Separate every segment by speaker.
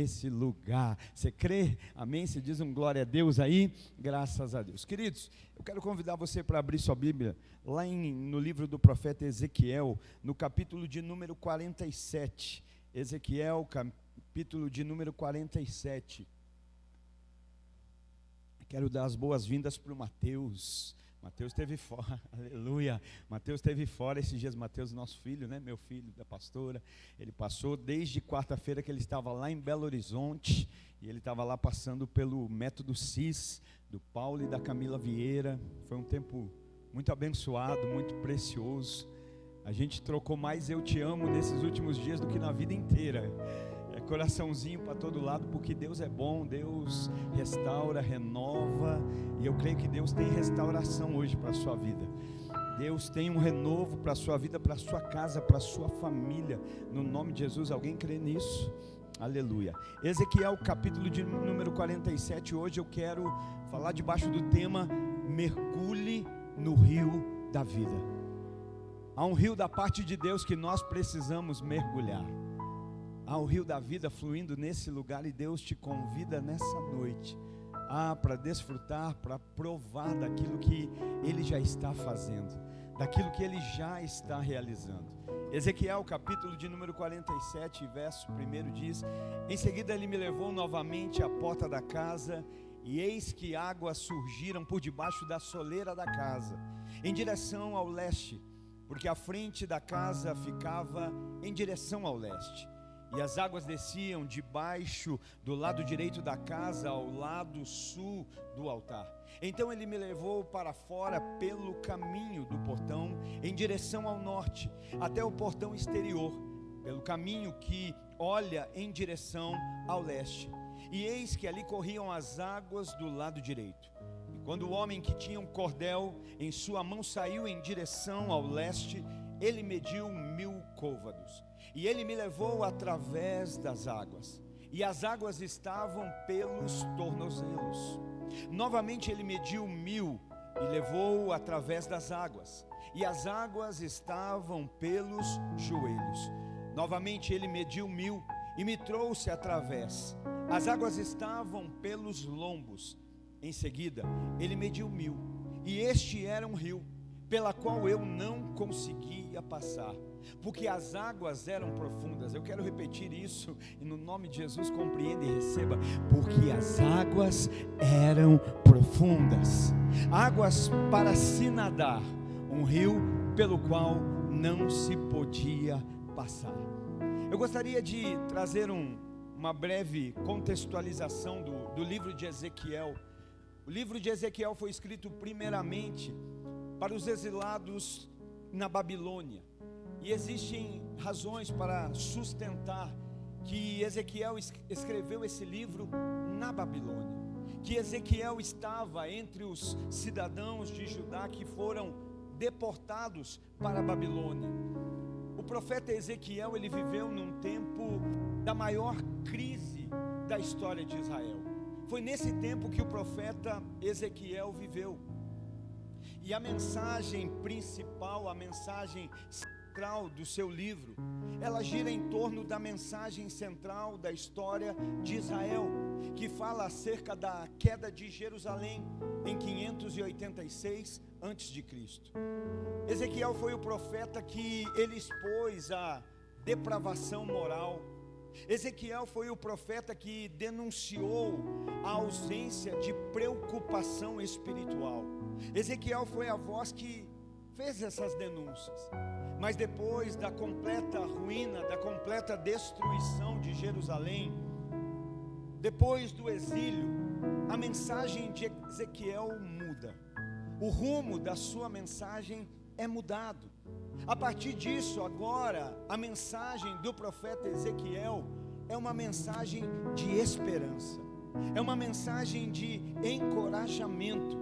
Speaker 1: esse lugar. Você crê? Amém? Você diz um glória a Deus aí? Graças a Deus. Queridos, eu quero convidar você para abrir sua Bíblia lá no livro do profeta Ezequiel, no capítulo de número 47. Ezequiel, capítulo de número 47. Quero dar as boas-vindas para o Mateus. Mateus esteve fora, aleluia. Mateus esteve fora esses dias. Mateus, nosso filho, né? Meu filho da pastora. Ele passou desde quarta-feira que ele estava lá em Belo Horizonte. E ele estava lá passando pelo método CIS, do Paulo e da Camila Vieira. Foi um tempo muito abençoado, muito precioso. A gente trocou mais eu te amo nesses últimos dias do que na vida inteira. Coraçãozinho para todo lado, porque Deus é bom, Deus restaura, renova, e eu creio que Deus tem restauração hoje para a sua vida. Deus tem um renovo para a sua vida, para a sua casa, para a sua família, no nome de Jesus. Alguém crê nisso? Aleluia. Ezequiel, capítulo de número 47, hoje eu quero falar debaixo do tema mergulhe no rio da vida. Há um rio da parte de Deus que nós precisamos mergulhar. Há o rio da vida fluindo nesse lugar, e Deus te convida nessa noite para desfrutar, para provar daquilo que Ele já está fazendo, daquilo que Ele já está realizando. Ezequiel, capítulo de número 47, verso 1 diz: em seguida ele me levou novamente à porta da casa, e eis que águas surgiram por debaixo da soleira da casa, em direção ao leste, porque a frente da casa ficava em direção ao leste. E as águas desciam debaixo do lado direito da casa, ao lado sul do altar. Então ele me levou para fora pelo caminho do portão, em direção ao norte, até o portão exterior, pelo caminho que olha em direção ao leste. E eis que ali corriam as águas do lado direito. E quando o homem que tinha um cordel em sua mão saiu em direção ao leste, ele mediu 1000 côvados. E ele me levou através das águas, e as águas estavam pelos tornozelos. Novamente ele mediu 1000 e levou através das águas, e as águas estavam pelos joelhos. Novamente ele mediu 1000 e me trouxe através. As águas estavam pelos lombos. Em seguida ele mediu 1000, e este era um rio, pela qual eu não conseguia passar, porque as águas eram profundas. Eu quero repetir isso, e no nome de Jesus compreenda e receba: porque as águas eram profundas, águas para se nadar, um rio pelo qual não se podia passar. Eu gostaria de trazer uma breve contextualização do livro de Ezequiel. O livro de Ezequiel foi escrito primeiramente para os exilados na Babilônia, e existem razões para sustentar que Ezequiel escreveu esse livro na Babilônia, que Ezequiel estava entre os cidadãos de Judá que foram deportados para a Babilônia. O profeta Ezequiel, ele viveu num tempo da maior crise da história de Israel. Foi nesse tempo que o profeta Ezequiel viveu. E a mensagem principal, a mensagem central do seu livro, ela gira em torno da mensagem central da história de Israel, que fala acerca da queda de Jerusalém em 586 a.C. Ezequiel foi o profeta que ele expôs a depravação moral. Ezequiel foi o profeta que denunciou a ausência de preocupação espiritual. Ezequiel foi a voz que fez essas denúncias. Mas depois da completa ruína, da completa destruição de Jerusalém, depois do exílio, a mensagem de Ezequiel muda. O rumo da sua mensagem é mudado. A partir disso, agora, a mensagem do profeta Ezequiel é uma mensagem de esperança, é uma mensagem de encorajamento.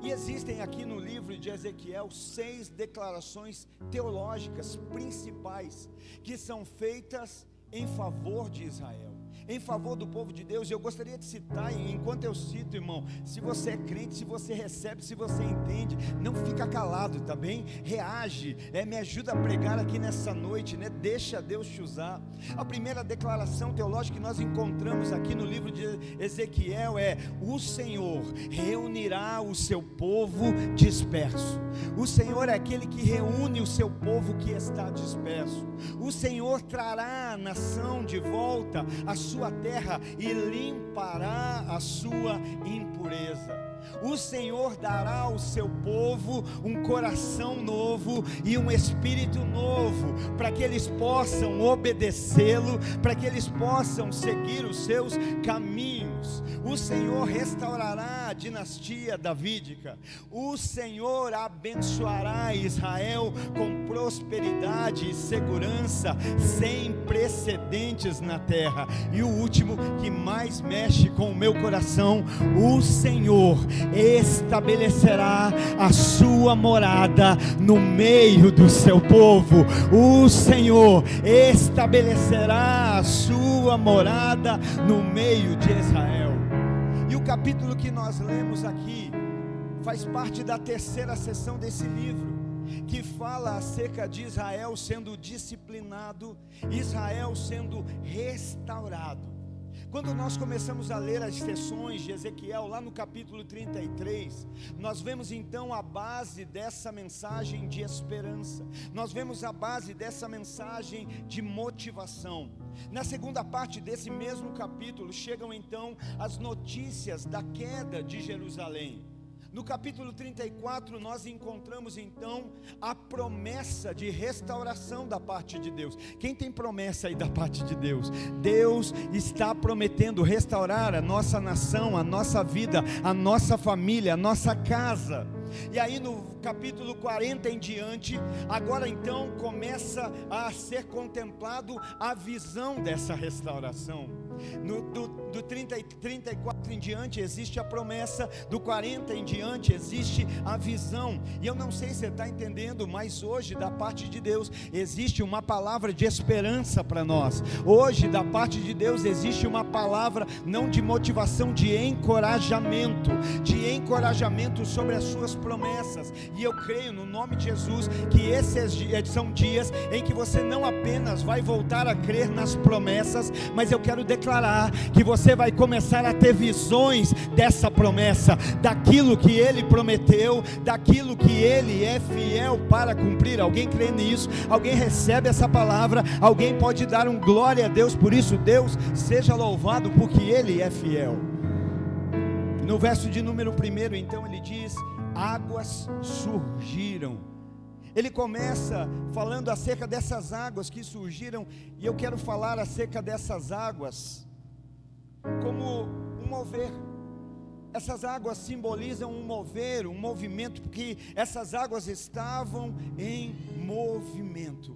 Speaker 1: E existem aqui no livro de Ezequiel 6 declarações teológicas principais que são feitas em favor de Israel. em favor do povo de Deus. Eu gostaria de citar, enquanto eu cito, irmão, se você é crente, se você recebe, se você entende, não fica calado, tá bem? Reage, me ajuda a pregar aqui nessa noite, né? Deixa Deus te usar. A primeira declaração teológica que nós encontramos aqui no livro de Ezequiel é: o Senhor reunirá o seu povo disperso. O Senhor é aquele que reúne o seu povo que está disperso. O Senhor trará a nação de volta à sua terra e limpará a sua impureza. O Senhor dará ao seu povo um coração novo e um espírito novo, para que eles possam obedecê-lo, para que eles possam seguir os seus caminhos. O Senhor restaurará a dinastia davídica. O Senhor abençoará Israel com prosperidade e segurança sem precedentes na terra. E o último, que mais mexe com o meu coração: o Senhor estabelecerá a sua morada no meio do seu povo. O Senhor estabelecerá a sua morada no meio de Israel. E o capítulo que nós lemos aqui faz parte da terceira sessão desse livro, que fala acerca de Israel sendo disciplinado, Israel sendo restaurado. Quando nós começamos a ler as sessões de Ezequiel, lá no capítulo 33, nós vemos então a base dessa mensagem de esperança, nós vemos a base dessa mensagem de motivação. Na segunda parte desse mesmo capítulo, chegam então as notícias da queda de Jerusalém. No capítulo 34, nós encontramos então a promessa de restauração da parte de Deus. Quem tem promessa aí da parte de Deus? Deus está prometendo restaurar a nossa nação, a nossa vida, a nossa família, a nossa casa. E aí no capítulo 40 em diante, agora então começa a ser contemplado a visão dessa restauração. Do 34 em diante existe a promessa, do 40 em diante existe a visão. E eu não sei se você está entendendo, mas hoje da parte de Deus existe uma palavra de esperança para nós. Hoje da parte de Deus existe uma palavra não de motivação, de encorajamento sobre as suas promessas. E eu creio no nome de Jesus que esses são dias em que você não apenas vai voltar a crer nas promessas, mas eu quero declarar que você vai começar a ter visões dessa promessa, daquilo que Ele prometeu, daquilo que Ele é fiel para cumprir. Alguém crê nisso? Alguém recebe essa palavra? Alguém pode dar um glória a Deus por isso? Deus seja louvado porque Ele é fiel. No verso de número 1, então ele diz: águas surgiram. Ele começa falando acerca dessas águas que surgiram, e eu quero falar acerca dessas águas como um mover. Essas águas simbolizam um mover, um movimento, porque essas águas estavam em movimento.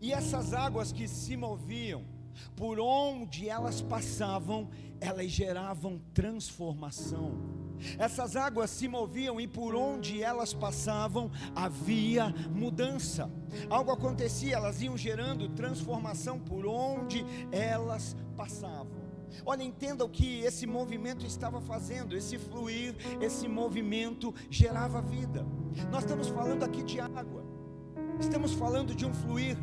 Speaker 1: E essas águas que se moviam, por onde elas passavam, elas geravam transformação. Essas águas se moviam e por onde elas passavam havia mudança. Algo acontecia, elas iam gerando transformação por onde elas passavam. Olha, entenda o que esse movimento estava fazendo. Esse fluir, esse movimento gerava vida. Nós estamos falando aqui de água, estamos falando de um fluir,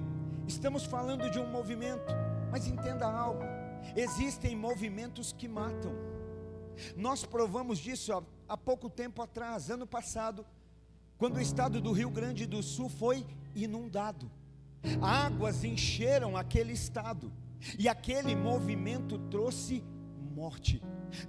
Speaker 1: estamos falando de um movimento. Mas entenda algo: existem movimentos que matam. Nós provamos disso há pouco tempo atrás, ano passado, quando o estado do Rio Grande do Sul foi inundado. Águas encheram aquele estado, e aquele movimento trouxe morte,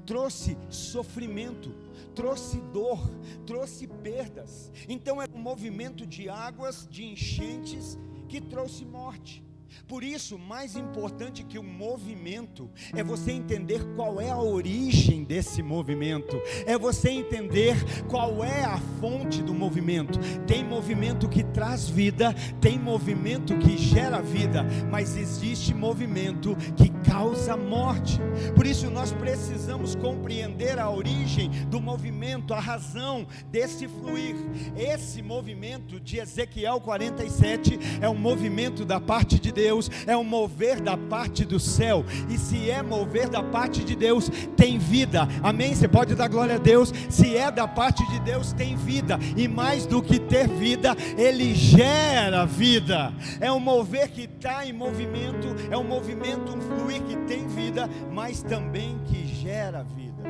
Speaker 1: trouxe sofrimento, trouxe dor, trouxe perdas. Então era um movimento de águas, de enchentes, que trouxe morte. Por isso, mais importante que o movimento é você entender qual é a origem desse movimento, é você entender qual é a fonte do movimento. Tem movimento que traz vida, tem movimento que gera vida, mas existe movimento que causa morte. Por isso nós precisamos compreender a origem do movimento, a razão desse fluir. Esse movimento de Ezequiel 47 é um movimento da parte de Deus. Deus, é um mover da parte do céu, e se é mover da parte de Deus, tem vida, amém? Você pode dar glória a Deus. Se é da parte de Deus, tem vida, e mais do que ter vida, Ele gera vida. É um mover que está em movimento, é um movimento, um fluir que tem vida, mas também que gera vida.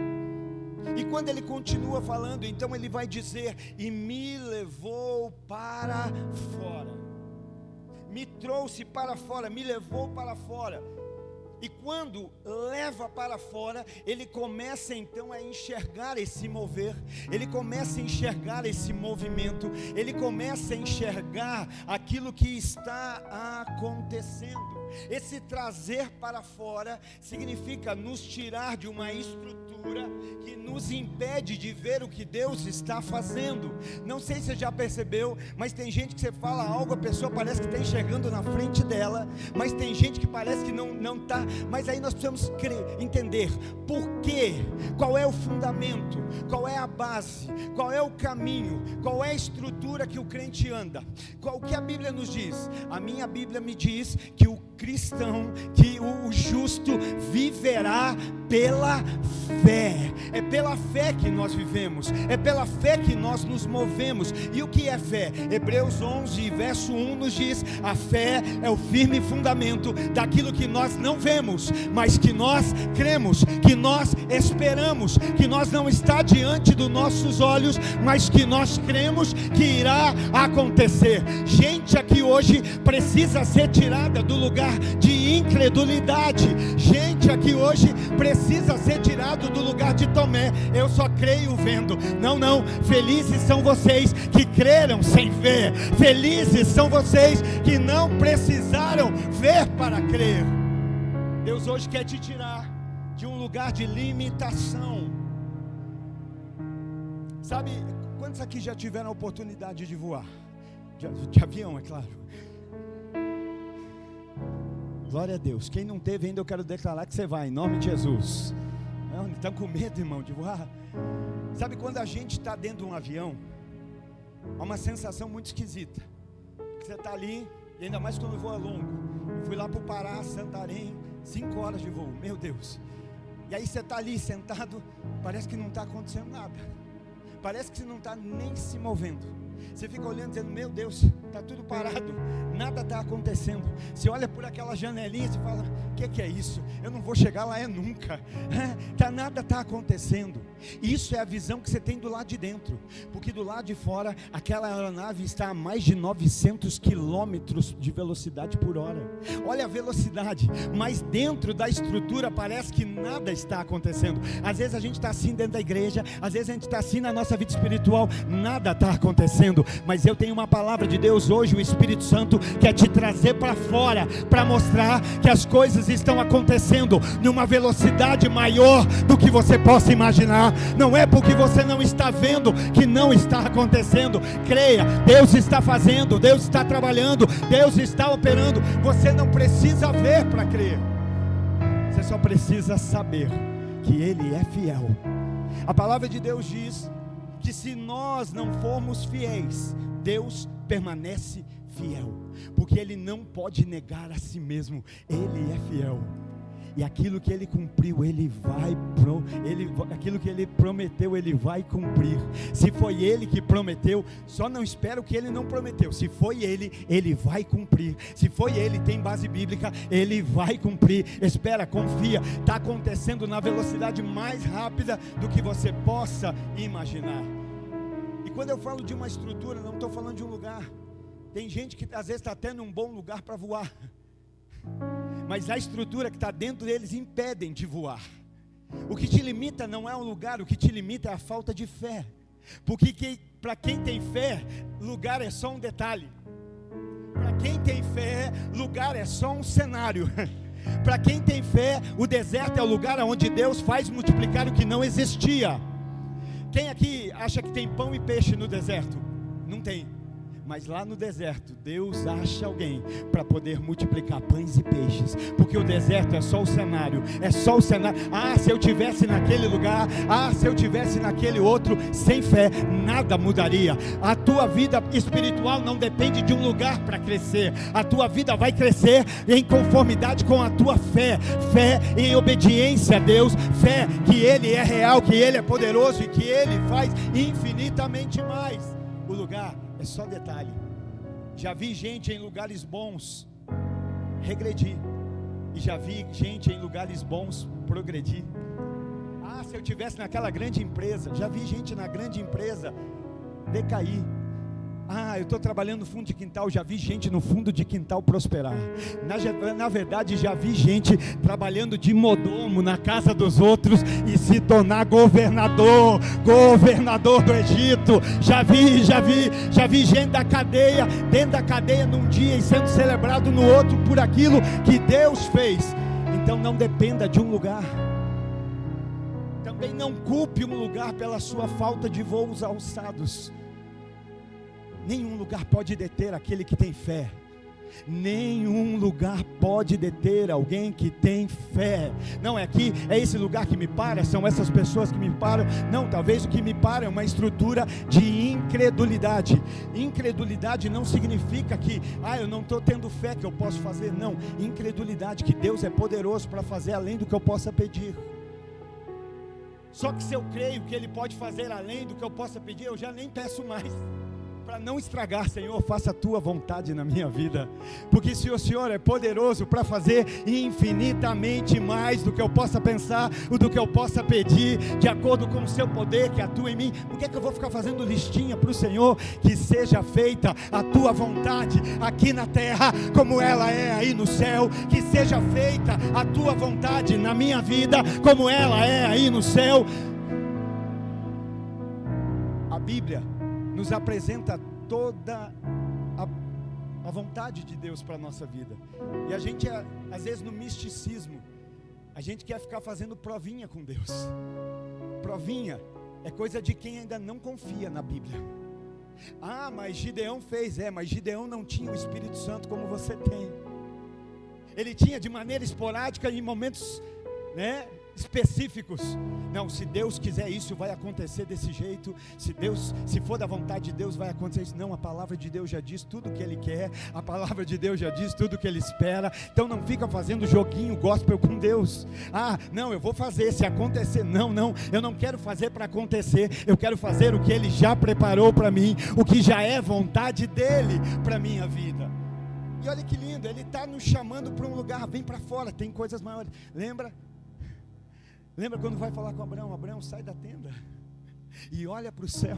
Speaker 1: E quando ele continua falando, então ele vai dizer: e me levou para fora, me trouxe para fora, me levou para fora. E quando leva para fora, ele começa então a enxergar esse mover, ele começa a enxergar esse movimento, ele começa a enxergar aquilo que está acontecendo. Esse trazer para fora significa nos tirar de uma estrutura que nos impede de ver o que Deus está fazendo. Não sei se você já percebeu, mas tem gente que você fala algo, a pessoa parece que está enxergando na frente dela, mas tem gente que parece que não está. Mas aí nós precisamos entender por quê, qual é o fundamento, qual é a base, qual é o caminho, qual é a estrutura que o crente anda. O que a Bíblia nos diz? A minha Bíblia me diz que o cristão, que o justo viverá pela fé. É pela fé que nós vivemos, é pela fé que nós nos movemos. E o que é fé? Hebreus 11, verso 1 nos diz: a fé é o firme fundamento daquilo que nós não vemos, mas que nós cremos, que nós esperamos, que nós não está diante dos nossos olhos, mas que nós cremos que irá acontecer. Gente aqui hoje precisa ser tirada do lugar de incredulidade. Gente aqui hoje precisa ser tirado do lugar de Tomé: eu só creio vendo. Não, felizes são vocês que creram sem ver. Felizes são vocês que não precisaram ver para crer. Deus hoje quer te tirar de um lugar de limitação. Sabe, quantos aqui já tiveram a oportunidade de voar? De avião, é claro. Glória a Deus. Quem não teve ainda, eu quero declarar que você vai, em nome de Jesus. Não estão com medo, irmão, de voar? Sabe, quando a gente está dentro de um avião, há uma sensação muito esquisita. Você está ali, e ainda mais quando o voo é longo. Eu fui lá para o Pará, Santarém, 5 horas de voo, meu Deus. E aí você está ali sentado, parece que não está acontecendo nada. Parece que você não está nem se movendo. Você fica olhando dizendo: meu Deus, está tudo parado, nada está acontecendo. Você olha por aquela janelinha e fala: o que é isso? Eu não vou chegar lá nunca. Nada está acontecendo. Isso é a visão que você tem do lado de dentro, porque do lado de fora aquela aeronave está a mais de 900 quilômetros de velocidade por hora. Olha a velocidade, mas dentro da estrutura parece que nada está acontecendo. Às vezes a gente está assim dentro da igreja, às vezes a gente está assim na nossa vida espiritual, nada está acontecendo. Mas eu tenho uma palavra de Deus hoje. O Espírito Santo quer te trazer para fora, para mostrar que as coisas estão acontecendo numa velocidade maior do que você possa imaginar. Não é porque você não está vendo que não está acontecendo. Creia, Deus está fazendo, Deus está trabalhando, Deus está operando. Você não precisa ver para crer, você só precisa saber que Ele é fiel. A palavra de Deus diz que se nós não formos fiéis, Deus permanece fiel, porque Ele não pode negar a si mesmo. Ele é fiel, e aquilo que Ele cumpriu, aquilo que Ele prometeu, Ele vai cumprir. Se foi Ele que prometeu, só não espera o que Ele não prometeu. Se foi Ele, Ele vai cumprir. Se foi Ele, tem base bíblica, Ele vai cumprir. Espera, confia. Está acontecendo na velocidade mais rápida do que você possa imaginar. E quando eu falo de uma estrutura, não estou falando de um lugar. Tem gente que às vezes está até num bom lugar para voar, mas a estrutura que está dentro deles impedem de voar. O que te limita não é o lugar, o que te limita é a falta de fé. Porque para quem tem fé, lugar é só um detalhe. Para quem tem fé, lugar é só um cenário. Para quem tem fé, o deserto é o lugar onde Deus faz multiplicar o que não existia. Quem aqui acha que tem pão e peixe no deserto? Não tem. Mas lá no deserto, Deus acha alguém para poder multiplicar pães e peixes, porque o deserto é só o cenário, se eu tivesse naquele lugar, se eu tivesse naquele outro, sem fé, nada mudaria. A tua vida espiritual não depende de um lugar para crescer, a tua vida vai crescer em conformidade com a tua fé em obediência a Deus, fé que Ele é real, que Ele é poderoso e que Ele faz infinitamente mais. O lugar é só detalhe. Já vi gente em lugares bons regredir, e já vi gente em lugares bons progredir. Se eu estivesse naquela grande empresa, já vi gente na grande empresa decair. Eu estou trabalhando no fundo de quintal, já vi gente no fundo de quintal prosperar. Na verdade, já vi gente trabalhando de mordomo na casa dos outros e se tornar governador do Egito. Já vi gente da cadeia, dentro da cadeia num dia e sendo celebrado no outro por aquilo que Deus fez. Então não dependa de um lugar. Também não culpe um lugar pela sua falta de voos alçados. Nenhum lugar pode deter aquele que tem fé. Nenhum lugar pode deter alguém que tem fé. Não é aqui, é esse lugar que me para, são essas pessoas que me param. Não, talvez o que me para é uma estrutura de incredulidade. Incredulidade não significa que eu não estou tendo fé que eu posso fazer. Não, incredulidade que Deus é poderoso para fazer além do que eu possa pedir. Só que se eu creio que Ele pode fazer além do que eu possa pedir, eu já nem peço mais, para não estragar. Senhor, faça a tua vontade na minha vida, porque se o Senhor é poderoso para fazer infinitamente mais do que eu possa pensar, ou do que eu possa pedir, de acordo com o seu poder que atua em mim, por que é que eu vou ficar fazendo listinha para o Senhor? Que seja feita a tua vontade aqui na terra, como ela é aí no céu. Que seja feita a tua vontade na minha vida, como ela é aí no céu. A Bíblia nos apresenta toda a vontade de Deus para a nossa vida. E a gente, às vezes no misticismo, a gente quer ficar fazendo provinha com Deus. Provinha é coisa de quem ainda não confia na Bíblia. Mas Gideão fez. Mas Gideão não tinha o Espírito Santo como você tem. Ele tinha de maneira esporádica, em momentos específicos. Não, se Deus quiser isso, vai acontecer desse jeito. Se for da vontade de Deus, vai acontecer isso. Não, a palavra de Deus já diz tudo o que Ele quer. A palavra de Deus já diz tudo o que Ele espera. Então não fica fazendo joguinho gospel com Deus. Não, eu vou fazer se acontecer. Não, eu não quero fazer para acontecer. Eu quero fazer o que Ele já preparou para mim, o que já é vontade dEle para minha vida. E olha que lindo, Ele está nos chamando para um lugar. Vem para fora, tem coisas maiores. Lembra quando vai falar com Abraão? Abraão, sai da tenda e olha para o céu,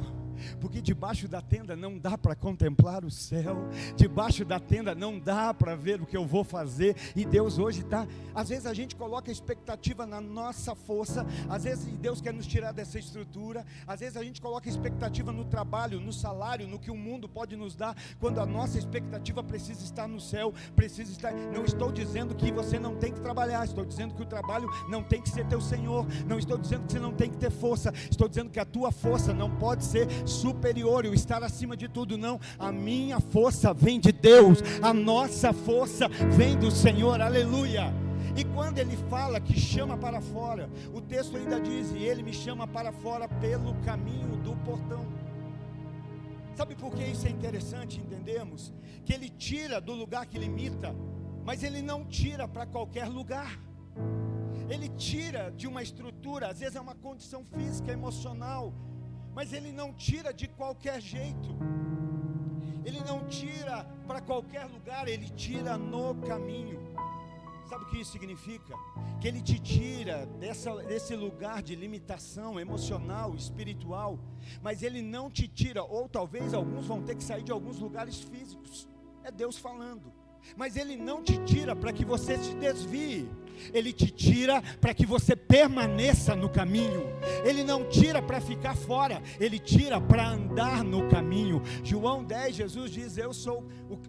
Speaker 1: porque debaixo da tenda não dá para contemplar o céu, debaixo da tenda não dá para ver o que eu vou fazer. E Deus hoje está, às vezes a gente coloca expectativa na nossa força, às vezes Deus quer nos tirar dessa estrutura, às vezes a gente coloca expectativa no trabalho, no salário, no que o mundo pode nos dar, quando a nossa expectativa precisa estar no céu, precisa estar. Não estou dizendo que você não tem que trabalhar, estou dizendo que o trabalho não tem que ser teu Senhor, não estou dizendo que você não tem que ter força, estou dizendo que a tua força não pode ser superior, eu estar acima de tudo. Não, a minha força vem de Deus, a nossa força vem do Senhor, aleluia. E quando Ele fala que chama para fora, o texto ainda diz: e Ele me chama para fora pelo caminho do portão. Sabe por que isso é interessante entendermos? Que Ele tira do lugar que limita, mas Ele não tira para qualquer lugar. Ele tira de uma estrutura, às vezes é uma condição física, emocional, mas Ele não tira de qualquer jeito. Ele não tira para qualquer lugar, Ele tira no caminho. Sabe o que isso significa? Que Ele te tira desse lugar de limitação emocional, espiritual, mas Ele não te tira, ou talvez alguns vão ter que sair de alguns lugares físicos, é Deus falando. Mas Ele não te tira para que você se desvie, Ele te tira para que você permaneça no caminho. Ele não tira para ficar fora, Ele tira para andar no caminho. João 10, Jesus diz: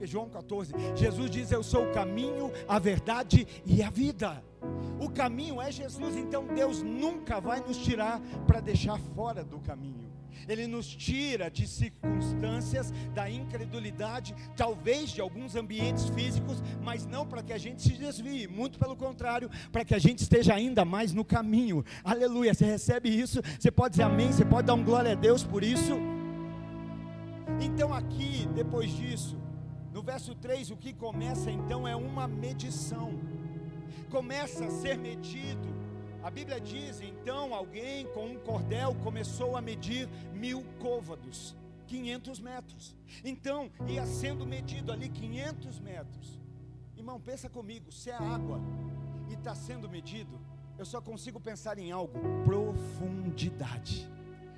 Speaker 1: João 14, Jesus diz: eu sou o caminho, a verdade e a vida. O caminho é Jesus, então Deus nunca vai nos tirar para deixar fora do caminho. Ele nos tira de circunstâncias da incredulidade, talvez de alguns ambientes físicos, mas não para que a gente se desvie, muito pelo contrário, para que a gente esteja ainda mais no caminho. Aleluia, você recebe isso? Você pode dizer amém? Você pode dar um glória a Deus por isso? Então aqui, depois disso, no verso 3, o que começa então é uma medição. Começa a ser medido. A Bíblia diz, então, alguém com um cordel começou a medir 1000 côvados, 500 metros. Então, ia sendo medido ali 500 metros. Irmão, pensa comigo, se é água e está sendo medido, eu só consigo pensar em algo: profundidade.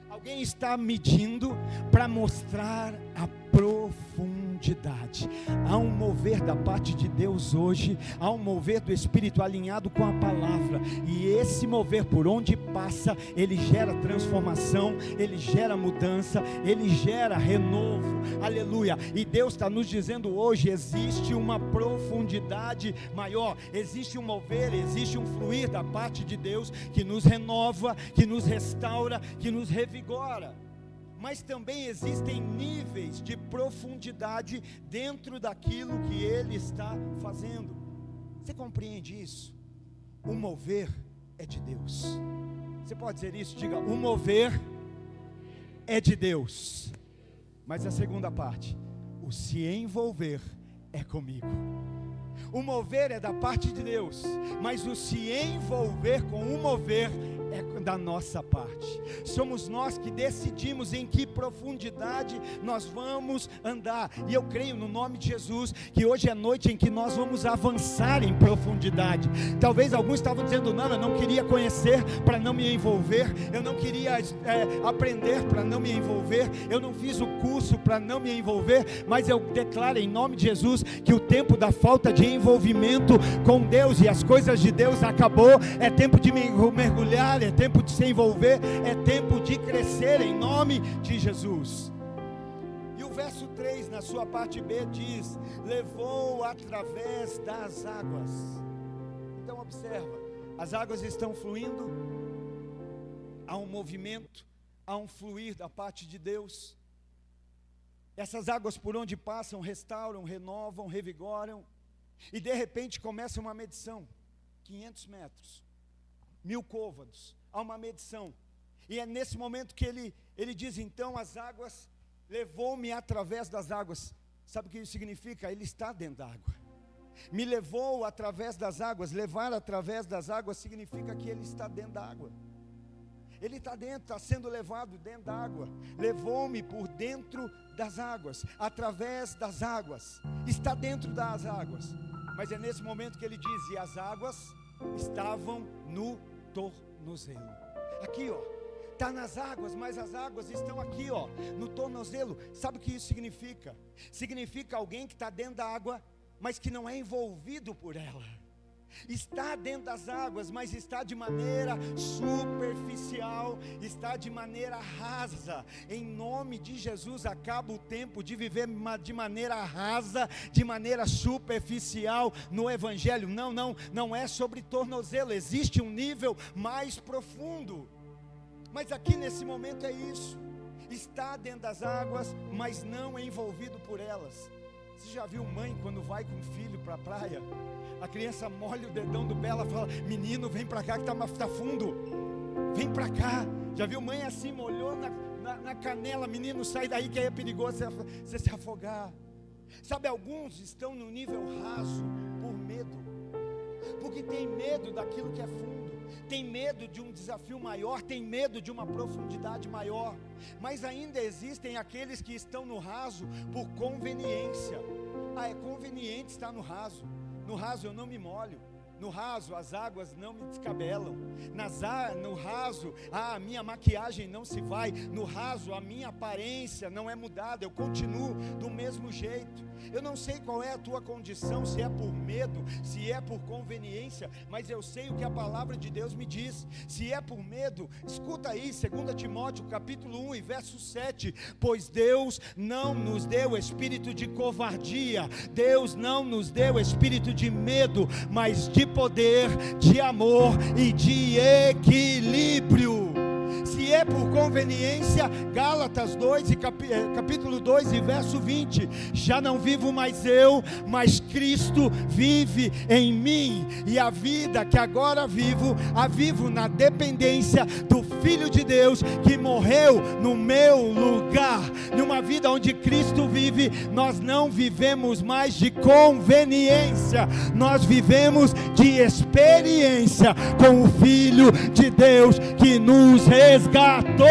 Speaker 1: Alguém está medindo para mostrar a profundidade. Há um mover da parte de Deus hoje, há um mover do Espírito alinhado com a palavra, e esse mover por onde passa, ele gera transformação, ele gera mudança, ele gera renovo. Aleluia. E Deus está nos dizendo hoje: existe uma profundidade maior, existe um mover, existe um fluir da parte de Deus que nos renova, que nos restaura, que nos revigora. Mas também existem níveis de profundidade dentro daquilo que Ele está fazendo. Você compreende isso? O mover é de Deus. Você pode dizer isso? Diga: o mover é de Deus. Mas a segunda parte: o se envolver é comigo. O mover é da parte de Deus, mas o se envolver com o mover é da nossa parte. Somos nós que decidimos em que profundidade nós vamos andar. E eu creio no nome de Jesus que hoje é noite em que nós vamos avançar em profundidade. Talvez alguns estavam dizendo: não, eu não queria conhecer para não me envolver, eu não queria aprender para não me envolver, eu não fiz o curso para não me envolver. Mas eu declaro em nome de Jesus que o tempo da falta de envolvimento com Deus e as coisas de Deus acabou. É tempo de mergulhar, é tempo de se envolver, é tempo de crescer em nome de Jesus. E o verso 3 na sua parte B diz: levou através das águas. Então observa, as águas estão fluindo, há um movimento, há um fluir da parte de Deus. Essas águas por onde passam restauram, renovam, revigoram. E de repente começa uma medição, 500 metros, 1000 côvados, há uma medição. E é nesse momento que ele diz: então as águas, levou-me através das águas. Sabe o que isso significa? Ele está dentro da água. Me levou através das águas. Levar através das águas significa que ele está dentro da água. Ele está dentro, está sendo levado dentro da água. Levou-me por dentro das águas, através das águas, está dentro das águas. Mas é nesse momento que ele diz: e as águas estavam no tornozelo. Aqui ó, está nas águas, mas as águas estão aqui ó, no tornozelo. Sabe o que isso significa? Significa alguém que está dentro da água, mas que não é envolvido por ela. Está dentro das águas, mas está de maneira superficial, está de maneira rasa. Em nome de Jesus, acaba o tempo de viver de maneira rasa, de maneira superficial no Evangelho. Não é sobre tornozelo, existe um nível mais profundo. Mas aqui nesse momento é isso: está dentro das águas, mas não é envolvido por elas. Você já viu mãe quando vai com o filho para a praia? A criança molha o dedão do pé, ela fala: menino, vem para cá que tá fundo, vem para cá. Já viu mãe assim, molhou na canela: menino, sai daí que aí é perigoso você se afogar. Sabe, alguns estão no nível raso por medo, porque tem medo daquilo que é fundo, tem medo de um desafio maior, tem medo de uma profundidade maior. Mas ainda existem aqueles que estão no raso por conveniência. É conveniente estar no raso. No raso eu não me molho, no raso as águas não me descabelam, no raso a minha maquiagem não se vai, no raso a minha aparência não é mudada, eu continuo do mesmo jeito. Eu não sei qual é a tua condição, se é por medo, se é por conveniência, mas eu sei o que a palavra de Deus me diz. Se é por medo, escuta aí, 2 Timóteo capítulo 1 e verso 7, pois Deus não nos deu espírito de covardia, Deus não nos deu espírito de medo, mas de poder, de amor e de equilíbrio. Se é por conveniência. Gálatas 2, capítulo 2 e verso 20, já não vivo mais eu, mas Cristo vive em mim, e a vida que agora vivo, a vivo na dependência do Filho de Deus, que morreu no meu lugar. Numa vida onde Cristo vive, nós não vivemos mais de conveniência, nós vivemos de experiência com o Filho de Deus que nos resgatou.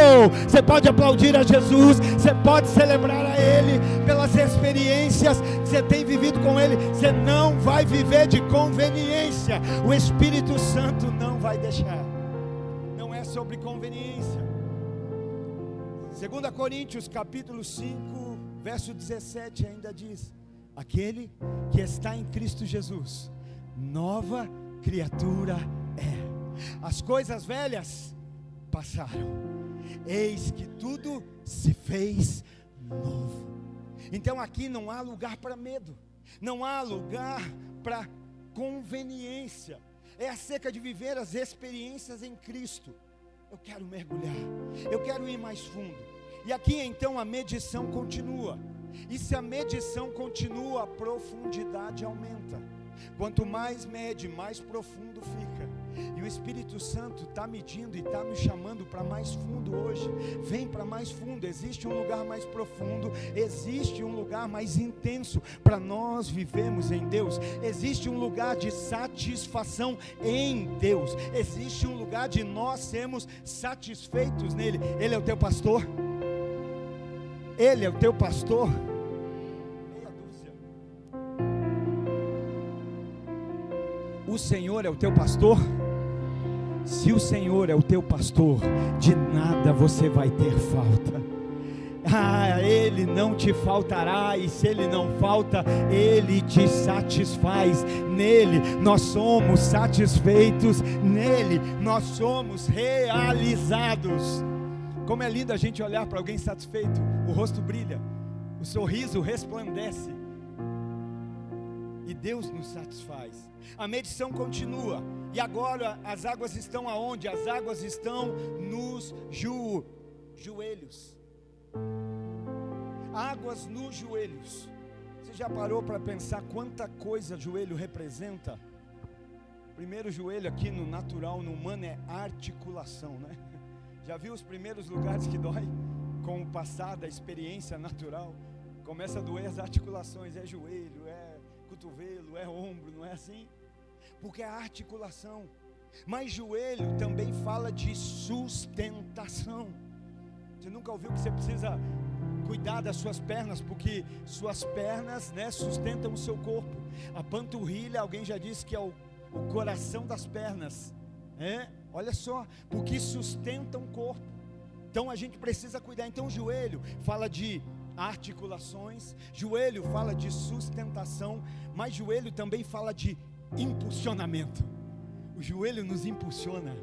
Speaker 1: Você pode aplaudir a Jesus, você pode celebrar a Ele pelas experiências que você tem vivido com Ele. Você não vai viver de conveniência, o Espírito Santo não vai deixar. Não é sobre conveniência. 2 Coríntios capítulo 5 verso 17 ainda diz: aquele que está em Cristo Jesus, nova criatura é. As coisas velhas passaram, eis que tudo se fez novo. Então aqui não há lugar para medo, não há lugar para conveniência. É acerca de viver as experiências em Cristo. Eu quero mergulhar, eu quero ir mais fundo. E aqui então a medição continua. E se a medição continua, a profundidade aumenta. Quanto mais mede, mais profundo fica. E o Espírito Santo está medindo e está me chamando para mais fundo hoje. Vem para mais fundo. Existe um lugar mais profundo, existe um lugar mais intenso para nós vivermos em Deus. Existe um lugar de satisfação em Deus. Existe um lugar de nós sermos satisfeitos nele. Ele é o teu pastor? Ele é o teu pastor? Meia dúzia. O Senhor é o teu pastor? Se o Senhor é o teu pastor, de nada você vai ter falta. Ele não te faltará, e se Ele não falta, Ele te satisfaz. Nele nós somos satisfeitos, nele nós somos realizados. Como é lindo a gente olhar para alguém satisfeito, o rosto brilha, o sorriso resplandece, e Deus nos satisfaz. A medição continua, e agora as águas estão aonde? As águas estão nos joelhos. Águas nos joelhos. Você já parou para pensar quanta coisa joelho representa? Primeiro, joelho aqui no natural, no humano, é articulação, né? Já viu os primeiros lugares que dói? Com o passar da experiência natural, começa a doer as articulações, é joelho, é cotovelo, é ombro, não é assim? Porque é a articulação. Mas joelho também fala de sustentação. Você nunca ouviu que você precisa cuidar das suas pernas, porque suas pernas, né, sustentam o seu corpo. A panturrilha, alguém já disse que é o coração das pernas, olha só, porque sustenta um corpo. Então a gente precisa cuidar. Então o joelho fala de articulações, joelho fala de sustentação, mas joelho também fala de impulsionamento. O joelho nos impulsiona.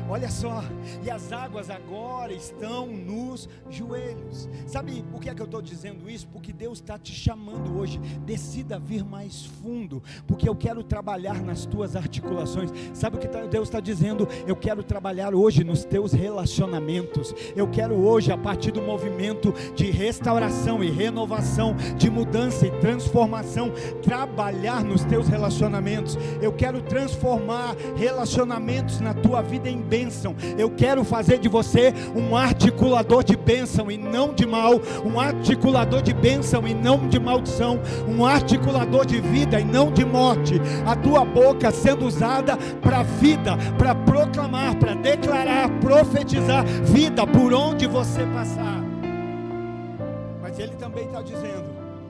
Speaker 1: Olha só, e as águas agora estão nos joelhos. Sabe por que é que eu estou dizendo isso? Porque Deus está te chamando hoje. Decida vir mais fundo, porque eu quero trabalhar nas tuas articulações. Sabe o que Deus está dizendo? Eu quero trabalhar hoje nos teus relacionamentos. Eu quero hoje, a partir do movimento de restauração e renovação, de mudança e transformação, trabalhar nos teus relacionamentos. Eu quero transformar relacionamentos na tua vida em bênção. Eu quero fazer de você um articulador de bênção e não de mal, um articulador de bênção e não de maldição, um articulador de vida e não de morte. A tua boca sendo usada para vida, para proclamar, para declarar, profetizar vida por onde você passar. Mas Ele também está dizendo: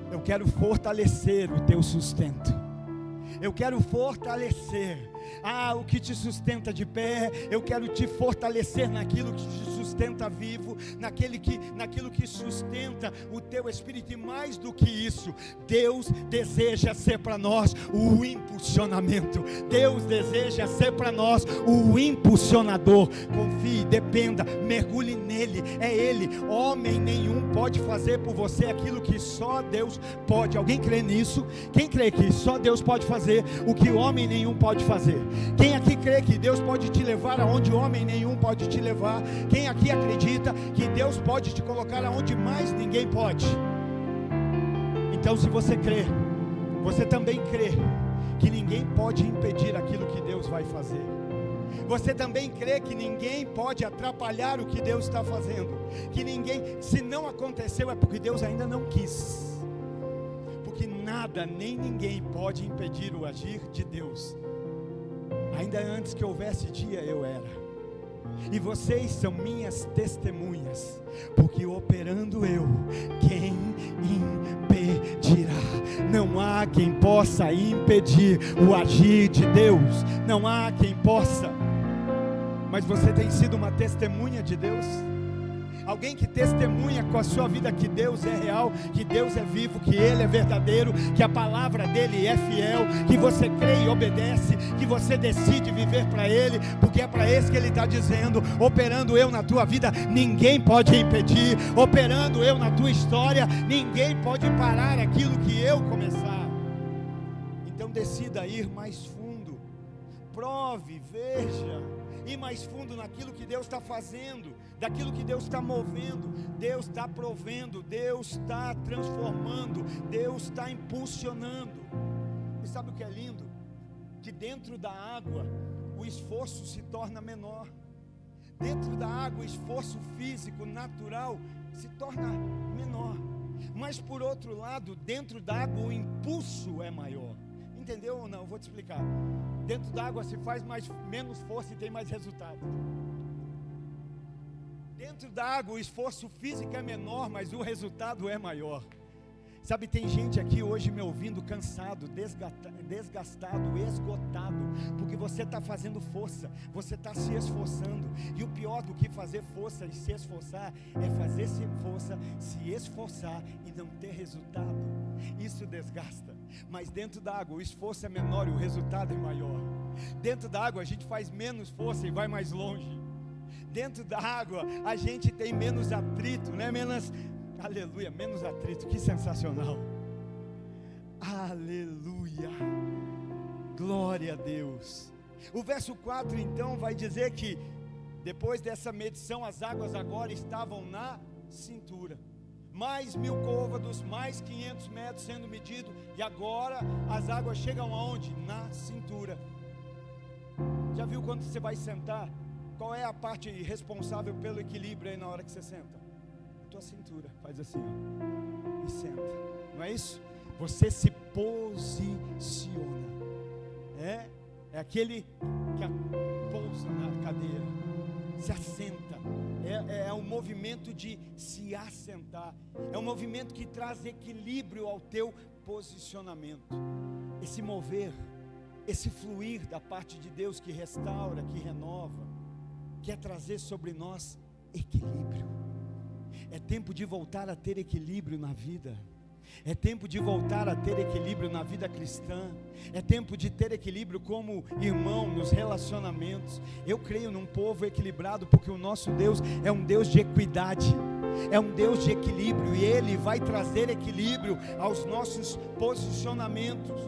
Speaker 1: eu quero fortalecer o teu sustento. Eu quero fortalecer o que te sustenta de pé. Eu quero te fortalecer naquilo que te sustenta vivo, naquilo que sustenta o teu espírito. E mais do que isso, Deus deseja ser para nós o impulsionamento. Deus deseja ser para nós o impulsionador. Confie, dependa, mergulhe nele. É Ele. Homem nenhum pode fazer por você aquilo que só Deus pode. Alguém crê nisso? Quem crê que só Deus pode fazer o que homem nenhum pode fazer? Quem aqui crê que Deus pode te levar aonde homem nenhum pode te levar? Quem aqui aqui acredita que Deus pode te colocar aonde mais ninguém pode. Então, se você crê, você também crê que ninguém pode impedir aquilo que Deus vai fazer. Você também crê que ninguém pode atrapalhar o que Deus está fazendo. Que ninguém, se não aconteceu, é porque Deus ainda não quis. Porque nada, nem ninguém pode impedir o agir de Deus. Ainda antes que houvesse dia, eu era. E vocês são minhas testemunhas, porque operando eu, quem impedirá? Não há quem possa impedir o agir de Deus, não há quem possa. Mas você tem sido uma testemunha de Deus? Alguém que testemunha com a sua vida que Deus é real, que Deus é vivo, que Ele é verdadeiro, que a palavra dEle é fiel, que você crê e obedece, que você decide viver para Ele, porque é para esse que Ele está dizendo: operando eu na tua vida, ninguém pode impedir. Operando eu na tua história, ninguém pode parar aquilo que eu começar. Então decida ir mais fundo, prove, veja, ir mais fundo naquilo que Deus está fazendo, daquilo que Deus está movendo. Deus está provendo, Deus está transformando, Deus está impulsionando. E sabe o que é lindo? Que dentro da água o esforço se torna menor. Dentro da água o esforço físico, natural, se torna menor. Mas por outro lado, dentro da água o impulso é maior. Entendeu ou não? Eu vou te explicar. Dentro da água se faz menos força e tem mais resultado. Dentro da água o esforço físico é menor, mas o resultado é maior. Sabe, tem gente aqui hoje me ouvindo cansado, desgastado, esgotado, porque você está fazendo força, você está se esforçando. E o pior do que fazer força e se esforçar é fazer força, se esforçar e não ter resultado. Isso desgasta. Mas dentro da água o esforço é menor e o resultado é maior. Dentro da água a gente faz menos força e vai mais longe. Dentro da água a gente tem menos atrito, né? Aleluia, menos atrito. Que sensacional. Aleluia, glória a Deus. O verso 4 então vai dizer que depois dessa medição as águas agora estavam na cintura. Mais 1000 côvados, mais 500 metros sendo medido. E agora as águas chegam aonde? Na cintura. Já viu quando você vai sentar? Qual é a parte responsável pelo equilíbrio aí na hora que você senta? Tua cintura. Faz assim, ó, e senta. Não é isso? Você se posiciona. É aquele que pousa na cadeira, se assenta. É um movimento de se assentar. É um movimento que traz equilíbrio ao teu posicionamento. Esse mover, esse fluir da parte de Deus que restaura, que renova, quer trazer sobre nós equilíbrio. É tempo de voltar a ter equilíbrio na vida. É tempo de voltar a ter equilíbrio na vida cristã. É tempo de ter equilíbrio como irmão nos relacionamentos. Eu creio num povo equilibrado, porque o nosso Deus é um Deus de equidade, é um Deus de equilíbrio, e Ele vai trazer equilíbrio aos nossos posicionamentos.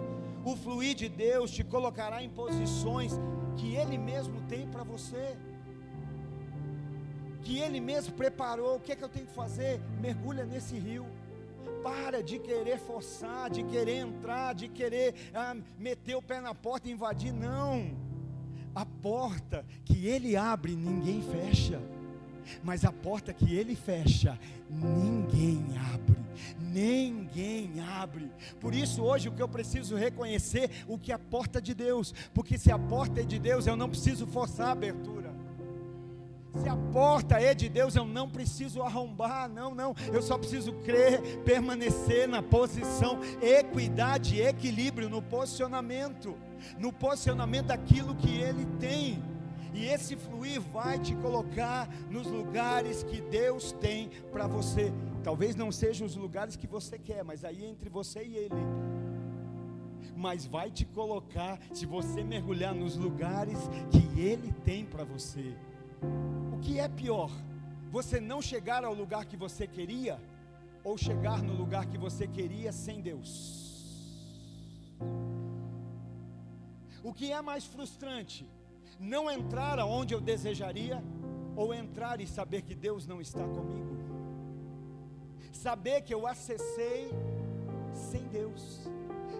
Speaker 1: O fluir de Deus te colocará em posições que Ele mesmo tem para você, que Ele mesmo preparou. O que é que eu tenho que fazer? Mergulha nesse rio. Para de querer forçar, de querer entrar, de querer meter o pé na porta e invadir. Não. A porta que Ele abre, ninguém fecha. Mas a porta que Ele fecha, ninguém abre. Ninguém abre. Por isso hoje o que eu preciso reconhecer, o que é a porta de Deus. Porque se a porta é de Deus, eu não preciso forçar a abertura. Se a porta é de Deus, eu não preciso arrombar, não, eu só preciso crer, permanecer na posição, equidade, equilíbrio, no posicionamento daquilo que Ele tem. E esse fluir vai te colocar nos lugares que Deus tem para você. Talvez não sejam os lugares que você quer, mas aí é entre você e Ele. Mas vai te colocar, se você mergulhar nos lugares que Ele tem para você. O que é pior? Você não chegar ao lugar que você queria, ou chegar no lugar que você queria sem Deus? O que é mais frustrante? Não entrar aonde eu desejaria, Ou entrar e saber que Deus não está comigo? Saber que eu acessei sem Deus,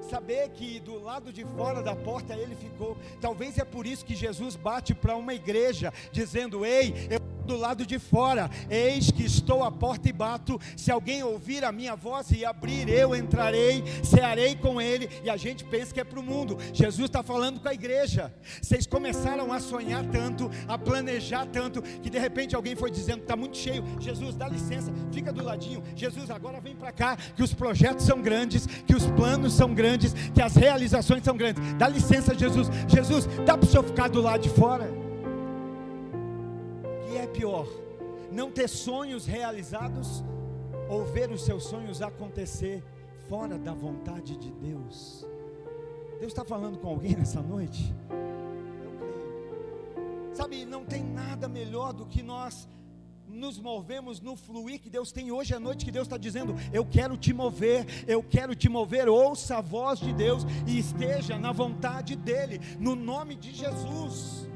Speaker 1: saber que do lado de fora da porta Ele ficou. Talvez é por isso que Jesus bate para uma igreja, dizendo: ei, eu do lado de fora, eis que estou à porta e bato, se alguém ouvir a minha voz e abrir, eu entrarei, cearei com ele. E a gente pensa que é para o mundo. Jesus está falando com a igreja. Vocês começaram a sonhar tanto, a planejar tanto, que de repente alguém foi dizendo: está muito cheio, Jesus dá licença, fica do ladinho, Jesus agora vem para cá, que os projetos são grandes, que os planos são grandes, que as realizações são grandes. Dá licença, Jesus, dá para o senhor ficar do lado de fora? E é pior, não ter sonhos realizados, ou ver os seus sonhos acontecer fora da vontade de Deus. Deus está falando com alguém nessa noite? Eu creio. Sabe, não tem nada melhor do que nós nos movemos no fluir que Deus tem. Hoje à noite que Deus está dizendo: eu quero te mover, ouça a voz de Deus e esteja na vontade dEle, no nome de Jesus.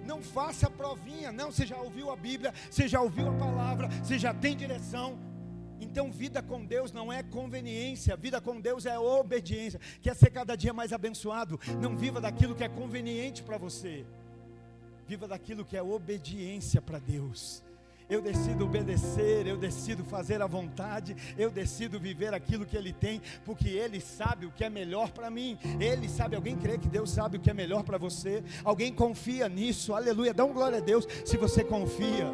Speaker 1: Não faça provinha, não. Você já ouviu a Bíblia, você já ouviu a palavra, você já tem direção. Então vida com Deus não é conveniência, vida com Deus é obediência. Quer ser cada dia mais abençoado? Não viva daquilo que é conveniente para você, viva daquilo que é obediência para Deus. Eu decido obedecer, eu decido fazer a vontade, eu decido viver aquilo que Ele tem, porque Ele sabe o que é melhor para mim. Ele sabe. Alguém crê que Deus sabe o que é melhor para você? Alguém confia nisso? Aleluia, dá um glória a Deus se você confia.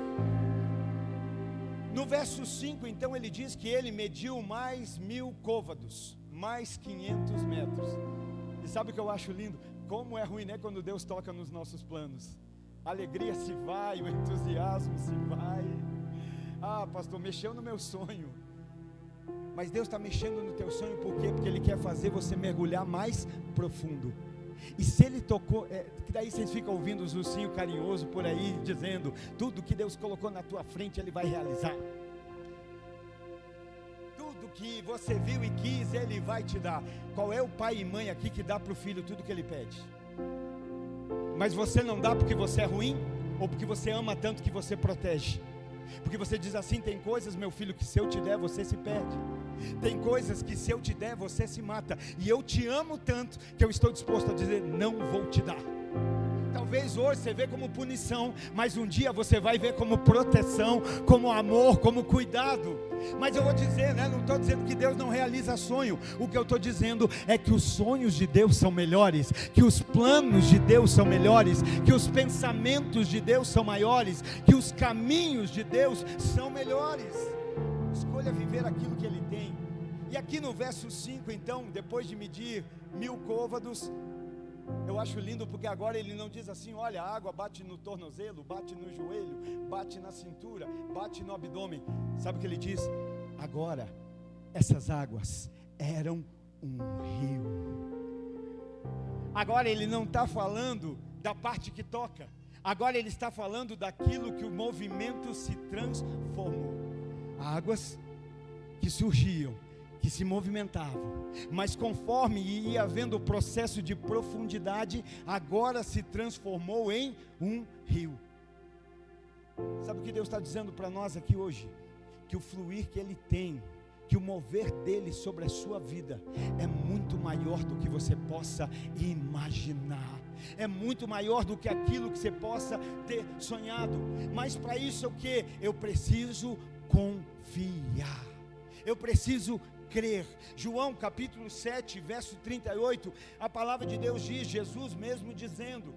Speaker 1: No verso 5 então ele diz que ele mediu mais 1000 côvados, mais 500 metros. E sabe o que eu acho lindo? Como é ruim, né, quando Deus toca nos nossos planos. A alegria se vai, o entusiasmo se vai. Ah, pastor, mexeu no meu sonho. Mas Deus está mexendo no teu sonho, por quê? Porque Ele quer fazer você mergulhar mais profundo. E se Ele tocou, que daí vocês ficam ouvindo os ursinhos carinhosos por aí, dizendo: tudo que Deus colocou na tua frente, Ele vai realizar. Tudo que você viu e quis, Ele vai te dar. Qual é o pai e mãe aqui que dá para o filho tudo que ele pede? Mas você não dá porque você é ruim? Ou porque você ama tanto que você protege? Porque você diz assim: tem coisas, meu filho, que se eu te der, você se perde. Tem coisas que se eu te der, você se mata. E eu te amo tanto que eu estou disposto a dizer: não vou te dar. Talvez hoje você vê como punição, mas um dia você vai ver como proteção, como amor, como cuidado. Mas eu vou dizer, né, não estou dizendo que Deus não realiza sonho. O que eu estou dizendo é que os sonhos de Deus são melhores, que os planos de Deus são melhores, que os pensamentos de Deus são maiores, que os caminhos de Deus são melhores. Escolha viver aquilo que Ele tem. E aqui no verso 5 então, depois de medir 1000 côvados, eu acho lindo porque agora ele não diz assim: olha, a água bate no tornozelo, bate no joelho, bate na cintura, bate no abdômen. Sabe o que ele diz? Agora essas águas eram um rio. Agora ele não está falando da parte que toca, agora ele está falando daquilo que o movimento se transformou. Águas que surgiam, que se movimentavam, mas conforme ia havendo o processo de profundidade, agora se transformou em um rio. Sabe o que Deus está dizendo para nós aqui hoje? Que o fluir que Ele tem, que o mover dEle sobre a sua vida é muito maior do que você possa imaginar, é muito maior do que aquilo que você possa ter sonhado. Mas para isso o que? Eu preciso confiar, eu preciso crer. João capítulo 7, verso 38, a palavra de Deus diz, Jesus mesmo dizendo: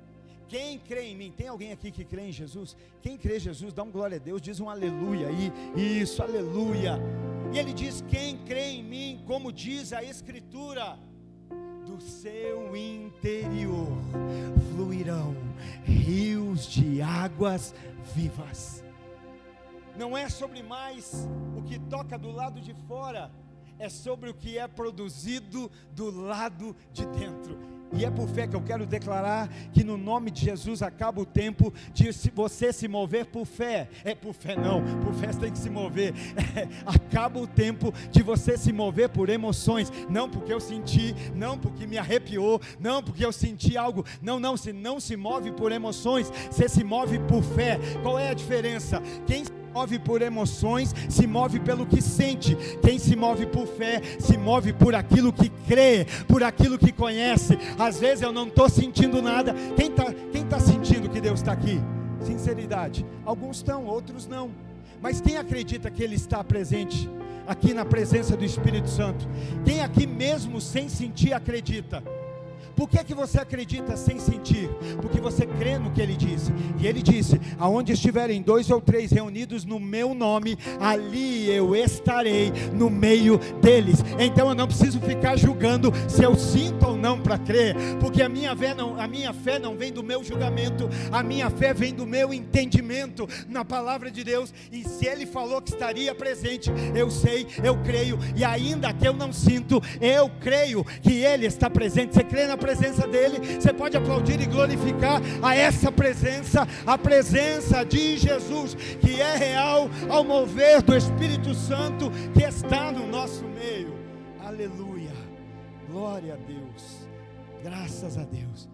Speaker 1: quem crê em mim? Tem alguém aqui que crê em Jesus? Quem crê em Jesus, dá um glória a Deus, diz um aleluia aí, isso, aleluia. E ele diz: quem crê em mim, como diz a Escritura, do seu interior fluirão rios de águas vivas. Não é sobre mais o que toca do lado de fora, é sobre o que é produzido do lado de dentro. E é por fé que eu quero declarar que no nome de Jesus acaba o tempo de você se mover por fé. Por fé não, por fé você tem que se mover. Acaba o tempo de você se mover por emoções. Não porque eu senti, não porque me arrepiou, não porque eu senti algo. Não, você não se move por emoções, você se move por fé. Qual é a diferença? Quem se move por emoções, se move pelo que sente. Quem se move por fé, se move por aquilo que crê, por aquilo que conhece. Às vezes eu não estou sentindo nada. Quem está sentindo que Deus está aqui? Sinceridade. Alguns estão, outros não. Mas quem acredita que Ele está presente aqui na presença do Espírito Santo? Quem aqui mesmo sem sentir acredita? Por que você acredita sem sentir? Porque você crê no que Ele disse. E Ele disse: aonde estiverem 2 ou 3 reunidos no meu nome, ali eu estarei no meio deles. Então eu não preciso ficar julgando se eu sinto ou não para crer, porque a minha fé não vem do meu julgamento, a minha fé vem do meu entendimento na palavra de Deus. E se Ele falou que estaria presente, eu sei, eu creio. E ainda que eu não sinto, eu creio que Ele está presente. Você crê na presença dele? Você pode aplaudir e glorificar a essa presença, a presença de Jesus, que é real ao mover do Espírito Santo que está no nosso meio. Aleluia, glória a Deus, graças a Deus.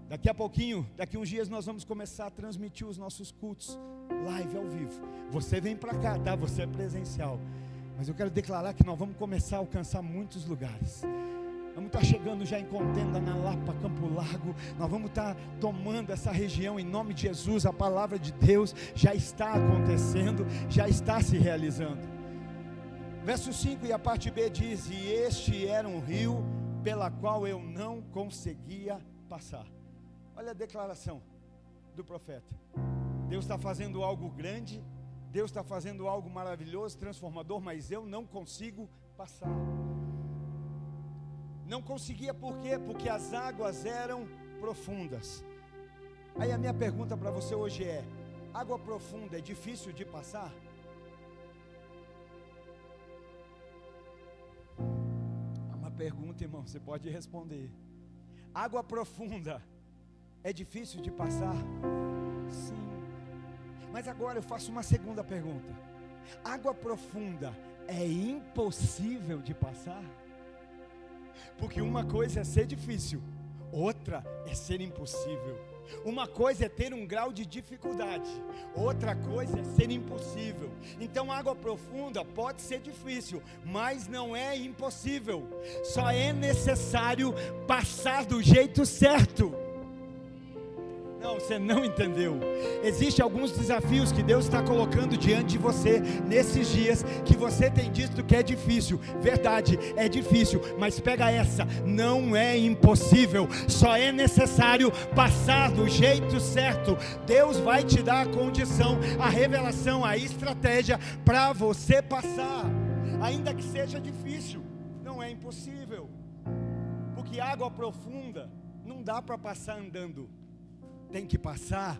Speaker 1: Daqui a pouquinho, daqui uns dias nós vamos começar a transmitir os nossos cultos live ao vivo. Você vem para cá, tá? Você é presencial, mas eu quero declarar que nós vamos começar a alcançar muitos lugares. Vamos estar chegando já em Contenda, na Lapa, Campo Largo. Nós vamos estar tomando essa região em nome de Jesus. A palavra de Deus já está acontecendo, já está se realizando. Verso 5 e a parte B diz: e este era um rio pela qual eu não conseguia passar. Olha a declaração do profeta. Deus está fazendo algo grande, Deus está fazendo algo maravilhoso, transformador, mas eu não consigo passar. Não conseguia por quê? Porque as águas eram profundas. Aí a minha pergunta para você hoje é: água profunda é difícil de passar? É uma pergunta, irmão, você pode responder. Água profunda é difícil de passar? Sim. Mas agora eu faço uma segunda pergunta: água profunda é impossível de passar? Porque uma coisa é ser difícil, outra é ser impossível. Uma coisa é ter um grau de dificuldade, outra coisa é ser impossível. Então água profunda pode ser difícil, mas não é impossível. Só é necessário passar do jeito certo. Não, você não entendeu. Existem alguns desafios que Deus está colocando diante de você nesses dias, que você tem dito que é difícil. Verdade, é difícil, mas pega essa: não é impossível, só é necessário passar do jeito certo. Deus vai te dar a condição, a revelação, a estratégia para você passar, ainda que seja difícil. Não é impossível, porque água profunda não dá para passar andando, tem que passar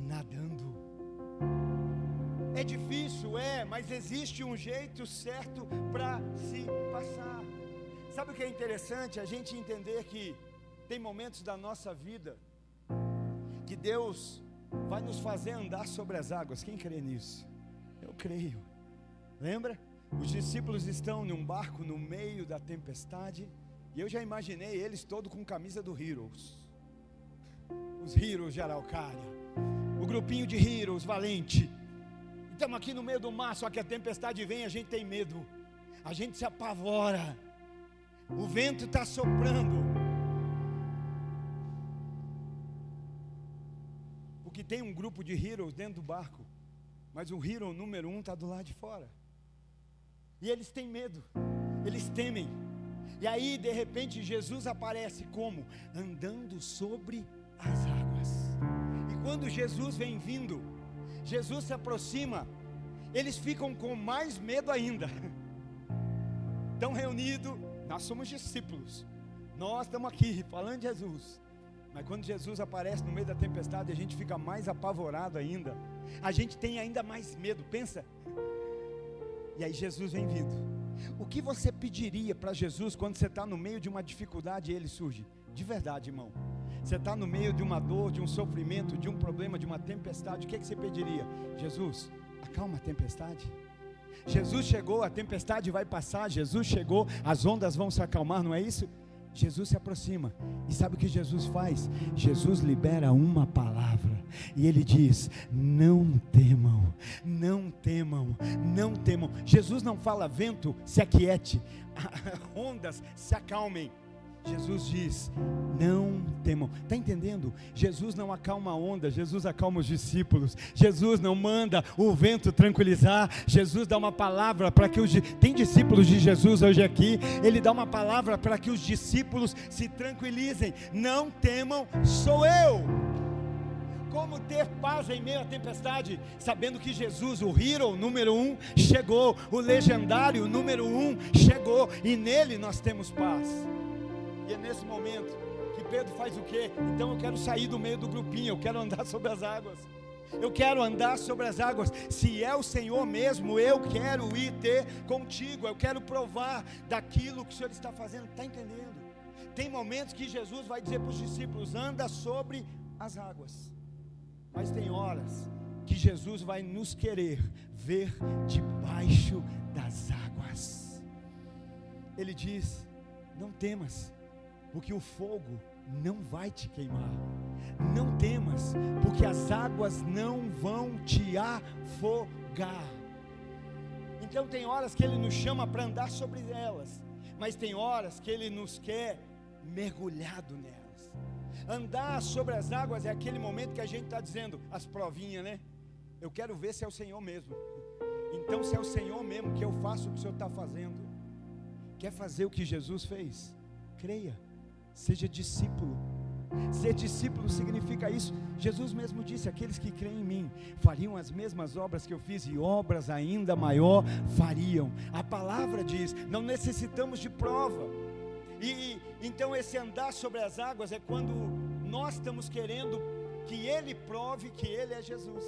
Speaker 1: nadando. É difícil, mas existe um jeito certo para se passar. Sabe o que é interessante? A gente entender que tem momentos da nossa vida que Deus vai nos fazer andar sobre as águas. Quem crê nisso? Eu creio. Lembra? Os discípulos estão num barco no meio da tempestade, e eu já imaginei eles todos com camisa do Heroes. Os Heroes de Araucária, o grupinho de Heroes valente. Estamos aqui no meio do mar, só que a tempestade vem, a gente tem medo, a gente se apavora, o vento está soprando, porque tem um grupo de Heroes dentro do barco, mas o Hero número 1 está do lado de fora, e eles têm medo, eles temem. E aí de repente Jesus aparece como? Andando sobre as águas. E quando Jesus vem vindo, Jesus se aproxima, eles ficam com mais medo ainda. Estão reunidos, nós somos discípulos, nós estamos aqui falando de Jesus, mas quando Jesus aparece no meio da tempestade, a gente fica mais apavorado ainda, a gente tem ainda mais medo, pensa. E aí Jesus vem vindo. O que você pediria para Jesus quando você está no meio de uma dificuldade e ele surge? De verdade, irmão. Você está no meio de uma dor, de um sofrimento, de um problema, de uma tempestade. O que você pediria? Jesus, acalma a tempestade. Jesus chegou, a tempestade vai passar. Jesus chegou, as ondas vão se acalmar, não é isso? Jesus se aproxima, e sabe o que Jesus faz? Jesus libera uma palavra, e Ele diz: não temam, não temam, não temam. Jesus não fala: vento, se aquiete, ondas, se acalmem. Jesus diz: não temam. Está entendendo? Jesus não acalma a onda, Jesus acalma os discípulos. Jesus não manda o vento tranquilizar. Jesus dá uma palavra para que tem discípulos de Jesus hoje aqui. Ele dá uma palavra para que os discípulos se tranquilizem. Não temam, sou eu. Como ter paz em meio à tempestade? Sabendo que Jesus, o hero número 1, chegou. O legendário número 1 chegou, e nele nós temos paz. E é nesse momento que Pedro faz o quê? Então eu quero sair do meio do grupinho, eu quero andar sobre as águas. Eu quero andar sobre as águas. Se é o Senhor mesmo, eu quero ir ter contigo. Eu quero provar daquilo que o Senhor está fazendo. Está entendendo? Tem momentos que Jesus vai dizer para os discípulos: anda sobre as águas. Mas tem horas que Jesus vai nos querer ver debaixo das águas. Ele diz: não temas, porque o fogo não vai te queimar. Não temas, porque as águas não vão te afogar. Então tem horas que Ele nos chama para andar sobre elas, mas tem horas que Ele nos quer mergulhado nelas. Andar sobre as águas é aquele momento que a gente está dizendo, as provinhas, né? Eu quero ver se é o Senhor mesmo. Então, se é o Senhor mesmo, que eu faço o que o Senhor está fazendo. Quer fazer o que Jesus fez? Creia, seja discípulo. Ser discípulo significa isso. Jesus mesmo disse: aqueles que creem em mim fariam as mesmas obras que eu fiz, e obras ainda maior fariam. A palavra diz: não necessitamos de prova. E então esse andar sobre as águas é quando nós estamos querendo que Ele prove que Ele é Jesus.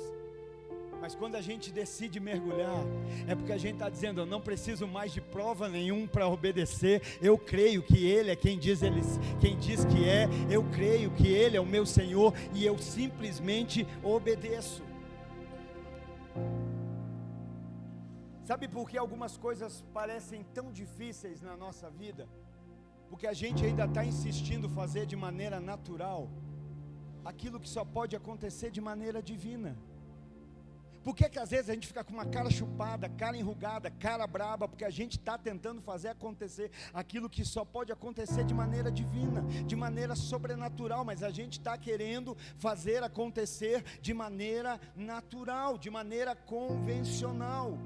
Speaker 1: Mas quando a gente decide mergulhar, é porque a gente está dizendo: eu não preciso mais de prova nenhuma para obedecer. Eu creio que Ele é quem diz que é. Eu creio que Ele é o meu Senhor, e eu simplesmente obedeço. Sabe por que algumas coisas parecem tão difíceis na nossa vida? Porque a gente ainda está insistindo fazer de maneira natural aquilo que só pode acontecer de maneira divina. Por que às vezes a gente fica com uma cara chupada, cara enrugada, cara braba? Porque a gente está tentando fazer acontecer aquilo que só pode acontecer de maneira divina, de maneira sobrenatural, mas a gente está querendo fazer acontecer de maneira natural, de maneira convencional.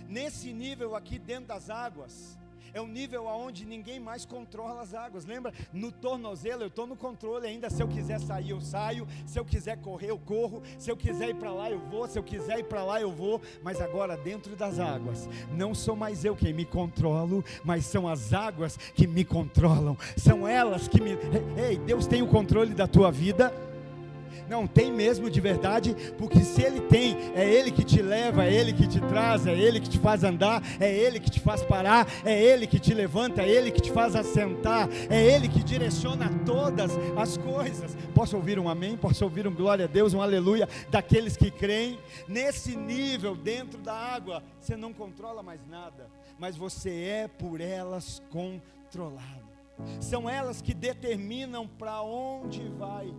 Speaker 1: Nesse nível aqui dentro das águas, é um nível onde ninguém mais controla as águas. Lembra? No tornozelo eu estou no controle ainda. Se eu quiser sair eu saio, se eu quiser correr eu corro, se eu quiser ir para lá eu vou, se eu quiser ir para lá eu vou. Mas agora dentro das águas, não sou mais eu quem me controlo, mas são as águas que me controlam. São elas que me... Ei, Deus tem o controle da tua vida? Não tem mesmo, de verdade, porque se Ele tem, é Ele que te leva, é Ele que te traz, é Ele que te faz andar, é Ele que te faz parar, é Ele que te levanta, é Ele que te faz assentar, é Ele que direciona todas as coisas. Posso ouvir um amém? Posso ouvir um glória a Deus, um aleluia, daqueles que creem? Nesse nível, dentro da água, você não controla mais nada, mas você é por elas controlado. São elas que determinam para onde vai.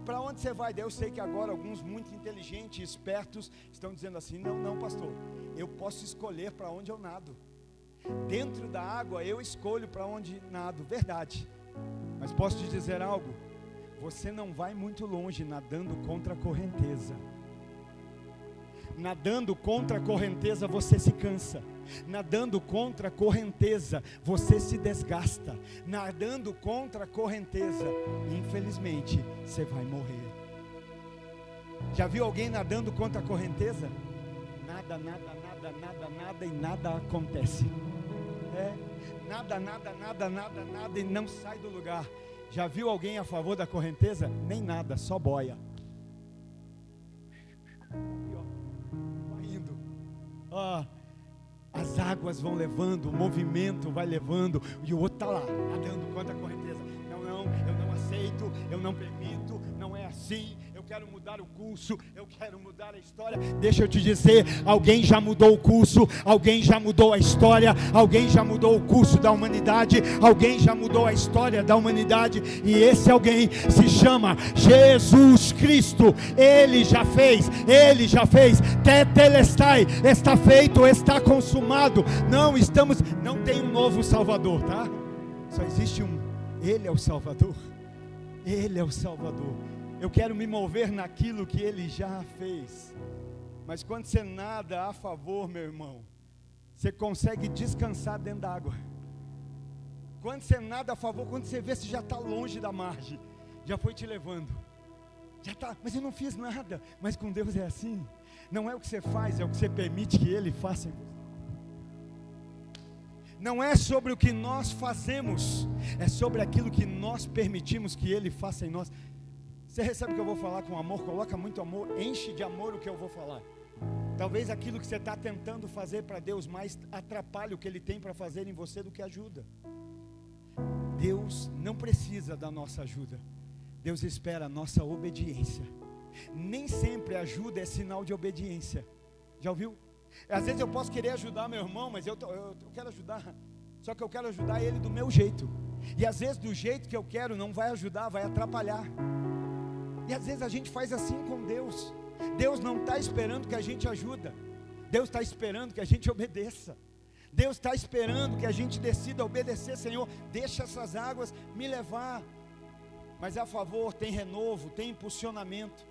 Speaker 1: Para onde você vai? Eu sei que agora alguns muito inteligentes e espertos estão dizendo assim: não pastor, eu posso escolher para onde eu nado. Dentro da água eu escolho para onde nado. Verdade. Mas posso te dizer algo: você não vai muito longe nadando contra a correnteza. Nadando contra a correnteza você se cansa. Nadando contra a correnteza você se desgasta. Nadando contra a correnteza, infelizmente, você vai morrer. Já viu alguém nadando contra a correnteza? Nada e nada acontece. Nada e não sai do lugar. Já viu alguém a favor da correnteza? Nem nada, só boia. Vai indo. As águas vão levando, o movimento vai levando, e o outro está lá, nadando contra a correnteza. Não, eu aceito, eu não permito, não é assim, eu quero mudar o curso, eu quero mudar a história. Deixa eu te dizer, alguém já mudou o curso, alguém já mudou a história, alguém já mudou o curso da humanidade, alguém já mudou a história da humanidade, e esse alguém se chama Jesus Cristo. Ele já fez, tetelestai, está feito, está consumado. Não tem um novo Salvador, tá? Só existe um. Ele é o Salvador. Ele é o Salvador. Eu quero me mover naquilo que Ele já fez. Mas quando você nada a favor, meu irmão, você consegue descansar dentro da água. Quando você nada a favor, quando você vê, você já está longe da margem, já foi te levando, já está, mas eu não fiz nada. Mas com Deus é assim, não é o que você faz, é o que você permite que Ele faça em você. Não é sobre o que nós fazemos, é sobre aquilo que nós permitimos que Ele faça em nós. Você recebe o que eu vou falar com amor? Coloca muito amor, enche de amor o que eu vou falar. Talvez aquilo que você está tentando fazer para Deus mais atrapalhe o que Ele tem para fazer em você do que ajuda. Deus não precisa da nossa ajuda, Deus espera a nossa obediência. Nem sempre ajuda é sinal de obediência. Já ouviu? Às vezes eu posso querer ajudar meu irmão, mas eu quero ajudar, só que eu quero ajudar ele do meu jeito. E às vezes do jeito que eu quero não vai ajudar, vai atrapalhar. E às vezes a gente faz assim com Deus. Deus não está esperando que a gente ajuda, Deus está esperando que a gente obedeça. Deus está esperando que a gente decida obedecer. Senhor, deixa essas águas me levar. Mas a favor tem renovo, tem impulsionamento.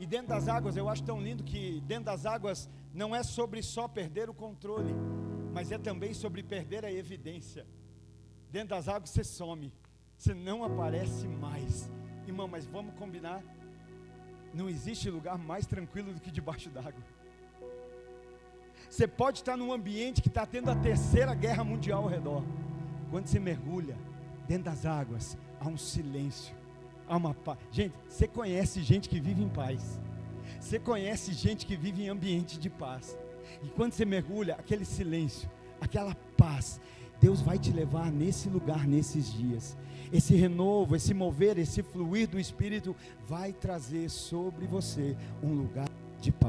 Speaker 1: E dentro das águas, eu acho tão lindo que dentro das águas não é sobre só perder o controle, mas é também sobre perder a evidência. Dentro das águas você some, você não aparece mais. Irmão, mas vamos combinar, não existe lugar mais tranquilo do que debaixo d'água. Você pode estar num ambiente que está tendo a terceira guerra mundial ao redor. Quando você mergulha dentro das águas, há um silêncio, há uma paz. Gente, você conhece gente que vive em paz, você conhece gente que vive em ambiente de paz. E quando você mergulha, aquele silêncio, aquela paz, Deus vai te levar nesse lugar, nesses dias. Esse renovo, esse mover, esse fluir do Espírito vai trazer sobre você um lugar de paz.